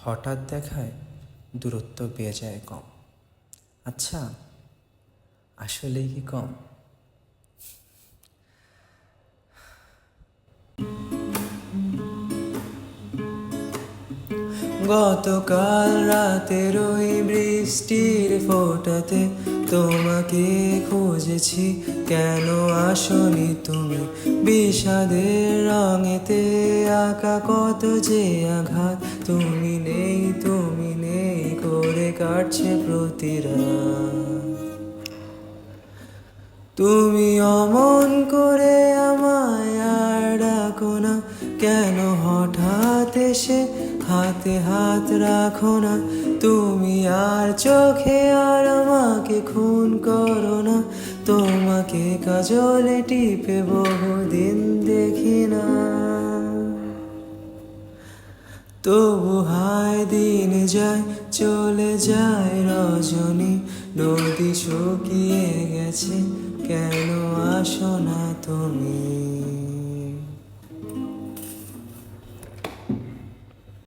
হঠাৎ দেখায় দূরত্ব পেয়ে যায় কম। আচ্ছা, আসলেই কি কম? গতকাল রাতের ওই বৃষ্টির ফোঁটাতে তোমাকে খুঁজেছি, কেন আসনি তুমি? বিষাদের রঙেতে আঁকা কত যে আঘাত, তুমি নেই করে কাটছে প্রতি রাত। তুমি অমন করে আমায় আর ডাকো না, কেন হঠাৎ এসে হাতে হাত রাখো না? তুমি আর চোখে আর আমাকে খুন করো না, তোমাকে কাজলে টিপে বহুদিন দেখি না। তবু হায় দিন যায় চলে যায় রজনী, নদী শুকিয়ে গেছে, কেন আসো না তুমি?